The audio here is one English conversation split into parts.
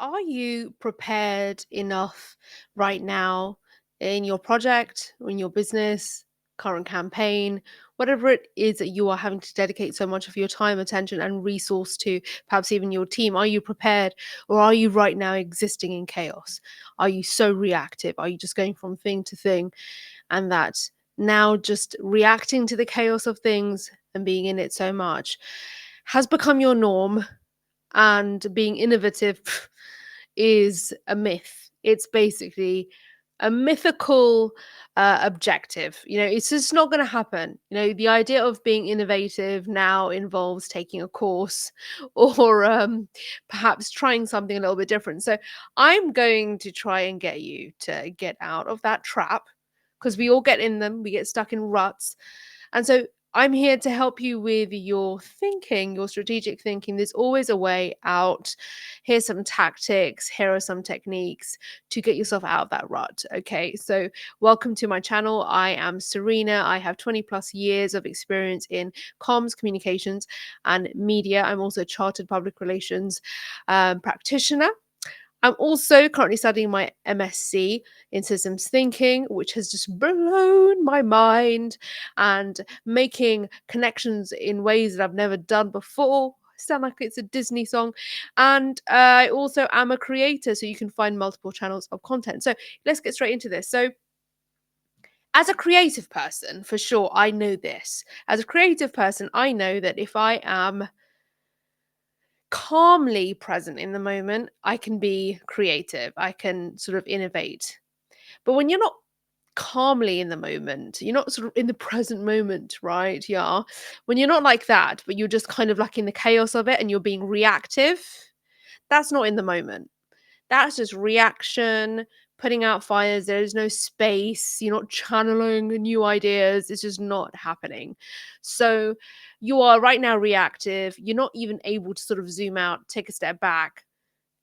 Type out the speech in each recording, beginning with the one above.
are you prepared enough right now in your project, in your business, current campaign, whatever it is that you are having to dedicate so much of your time, attention, and resource to, perhaps even your team? Are you prepared, or are you right now existing in chaos? Are you so reactive? Are you just going from thing to thing, and that now just reacting to the chaos of things and being in it so much has become your norm, and being innovative is a myth. It's basically a mythical objective. It's just not going to happen. The idea of being innovative now involves taking a course or perhaps trying something a little bit different. So I'm going to try and get you to get out of that trap, because we all get in them, we get stuck in ruts. And so I'm here to help you with your thinking, your strategic thinking. There's always a way out. Here's some tactics. Here are some techniques to get yourself out of that rut. Okay, so welcome to my channel. I am Serena. I have 20 plus years of experience in comms, communications, and media. I'm also a chartered public relations practitioner. I'm also currently studying my MSc in Systems Thinking, which has just blown my mind and making connections in ways that I've never done before. Sound like it's a Disney song. And I also am a creator, so you can find multiple channels of content. So let's get straight into this. So as a creative person, for sure, I know this. As a creative person, I know that if I am calmly present in the moment, I can be creative. I can sort of innovate. But when you're not calmly in the moment, you're not sort of in the present moment, right? Yeah. When you're not like that, but you're just kind of like in the chaos of it and you're being reactive, that's not in the moment. That's just reaction, putting out fires. There is no space. You're not channeling new ideas. It's just not happening. So you are right now reactive. You're not even able to sort of zoom out, take a step back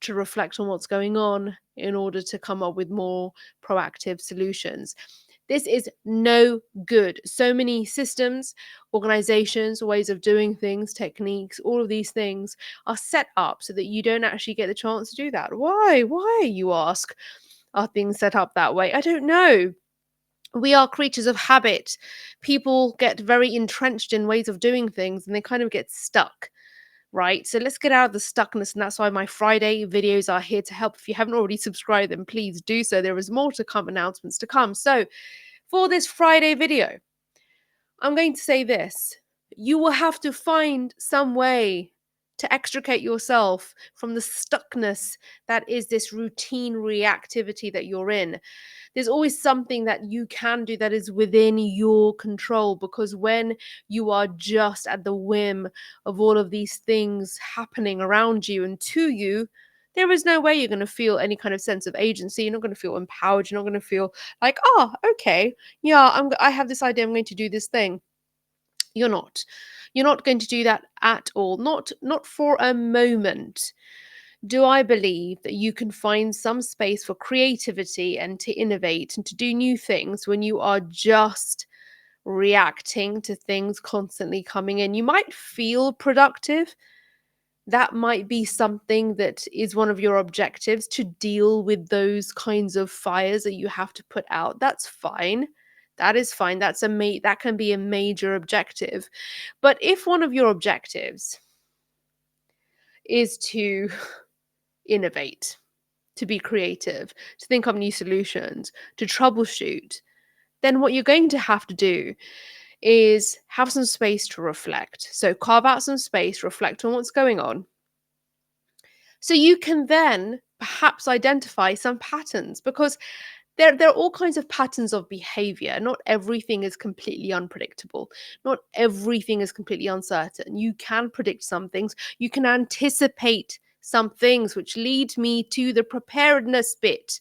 to reflect on what's going on in order to come up with more proactive solutions. This is no good. So many systems, organizations, ways of doing things, techniques, all of these things are set up so that you don't actually get the chance to do that. Why? Why, you ask, are things set up that way? I don't know. We are creatures of habit. People get very entrenched in ways of doing things and they kind of get stuck. Right, so let's get out of the stuckness, and that's why my Friday videos are here to help. If you haven't already subscribed, then please do so. There is more to come, announcements to come. So for this Friday video, I'm going to say this: you will have to find some way to extricate yourself from the stuckness that is this routine reactivity that you're in. There's always something that you can do that is within your control, because when you are just at the whim of all of these things happening around you and to you, there is no way you're going to feel any kind of sense of agency. You're not going to feel empowered. You're not going to feel like, oh, okay, yeah, I have this idea, I'm going to do this thing. You're not. You're not going to do that at all. Not for a moment do I believe that you can find some space for creativity and to innovate and to do new things when you are just reacting to things constantly coming in. You might feel productive. That might be something that is one of your objectives, to deal with those kinds of fires that you have to put out. That's fine. That is fine. That can be a major objective. But if one of your objectives is to innovate, to be creative, to think of new solutions, to troubleshoot, then what you're going to have to do is have some space to reflect. So carve out some space, reflect on what's going on, so you can then perhaps identify some patterns, because there are all kinds of patterns of behavior. Not everything is completely unpredictable. Not everything is completely uncertain. You can predict some things. You can anticipate some things, which lead me to the preparedness bit.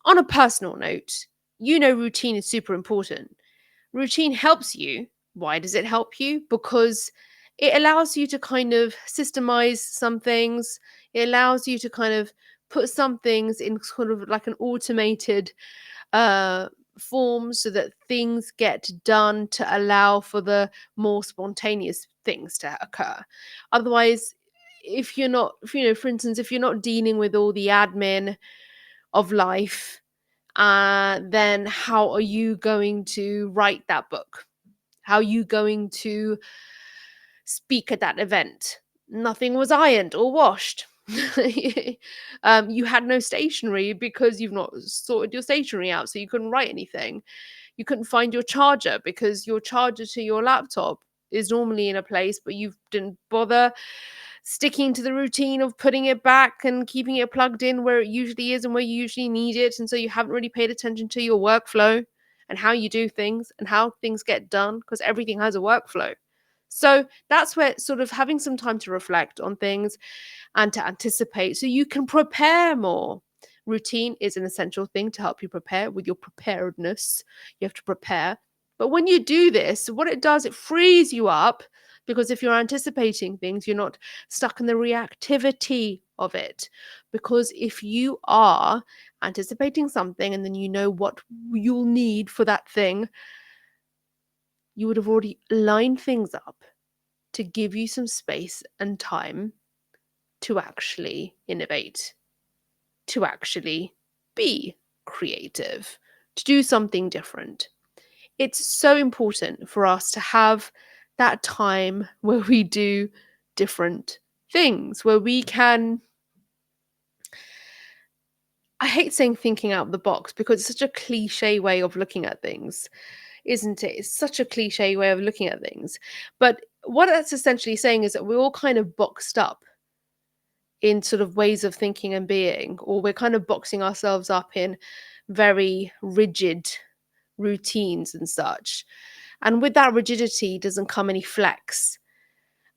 On a personal note, routine is super important. Routine helps you. Why does it help you? Because it allows you to kind of systemize some things. It allows you to kind of put some things in sort of like an automated uh, form, so that things get done to allow for the more spontaneous things to occur. Otherwise, if you're not, for instance, if you're not dealing with all the admin of life, then how are you going to write that book? How are you going to speak at that event? Nothing was ironed or washed. You had no stationery because you've not sorted your stationery out, so you couldn't write anything. You couldn't find your charger because your charger to your laptop is normally in a place, but you didn't bother sticking to the routine of putting it back and keeping it plugged in where it usually is and where you usually need it. And so you haven't really paid attention to your workflow and how you do things and how things get done, because everything has a workflow. So that's where sort of having some time to reflect on things and to anticipate so you can prepare more. Routine is an essential thing to help you prepare with your preparedness. You have to prepare. But when you do this, what it does, it frees you up, because if you're anticipating things, you're not stuck in the reactivity of it. Because if you are anticipating something and then you know what you'll need for that thing, you would have already lined things up to give you some space and time to actually innovate, to actually be creative, to do something different. It's so important for us to have that time where we do different things, where we can. I hate saying thinking out of the box because it's such a cliche way of looking at things, isn't it? It's such a cliche way of looking at things. But what that's essentially saying is that we're all kind of boxed up in sort of ways of thinking and being, or we're kind of boxing ourselves up in very rigid routines and such. And with that rigidity doesn't come any flex.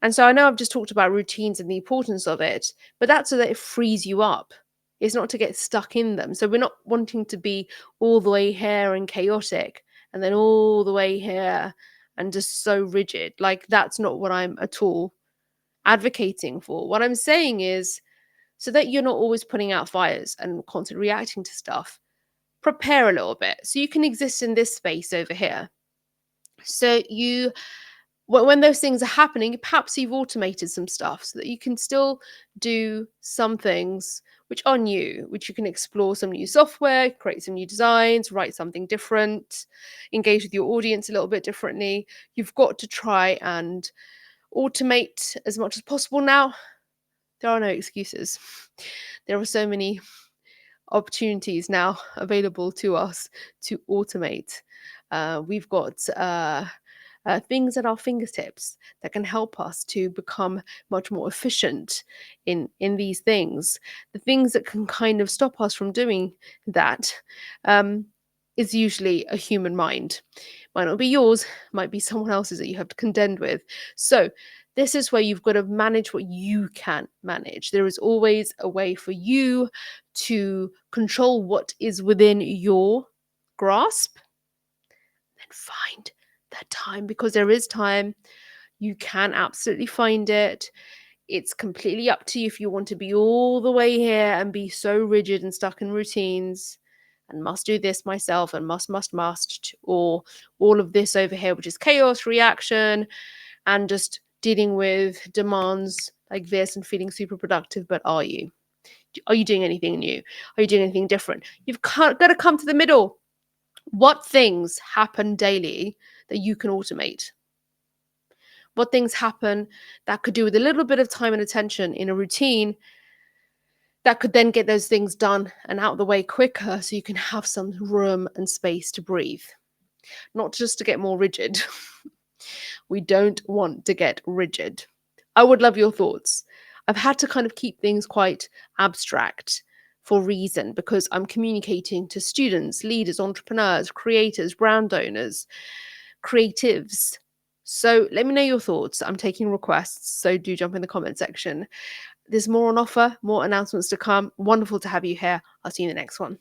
And so I know I've just talked about routines and the importance of it, but that's so that it frees you up. It's not to get stuck in them. So we're not wanting to be all the way here and chaotic and then all the way here and just so rigid. Like, that's not what I'm at all advocating for. What I'm saying is, so that you're not always putting out fires and constantly reacting to stuff, prepare a little bit so you can exist in this space over here. So you, when those things are happening, perhaps you've automated some stuff so that you can still do some things which are new, which you can explore some new software, create some new designs, write something different, engage with your audience a little bit differently. You've got to try and automate as much as possible now. There are no excuses. There are so many opportunities now available to us to automate. We've got things at our fingertips that can help us to become much more efficient in these things. The things that can kind of stop us from doing that is usually a human mind. Might not be yours, might be someone else's that you have to contend with. So this is where you've got to manage what you can manage. There is always a way for you to control what is within your grasp. Then find that time, because there is time. You can absolutely find it. It's completely up to you if you want to be all the way here and be so rigid and stuck in routines and must do this myself and must, or all of this over here, which is chaos, reaction, and just dealing with demands like this and feeling super productive. But are you? Are you doing anything new? Are you doing anything different? You've got to come to the middle. What things happen daily that you can automate? What things happen that could do with a little bit of time and attention in a routine that could then get those things done and out of the way quicker so you can have some room and space to breathe? Not just to get more rigid. We don't want to get rigid. I would love your thoughts. I've had to kind of keep things quite abstract for reason, because I'm communicating to students, leaders, entrepreneurs, creators, brand owners, creatives. So let me know your thoughts. I'm taking requests, so do jump in the comment section. There's more on offer, more announcements to come. Wonderful to have you here. I'll see you in the next one.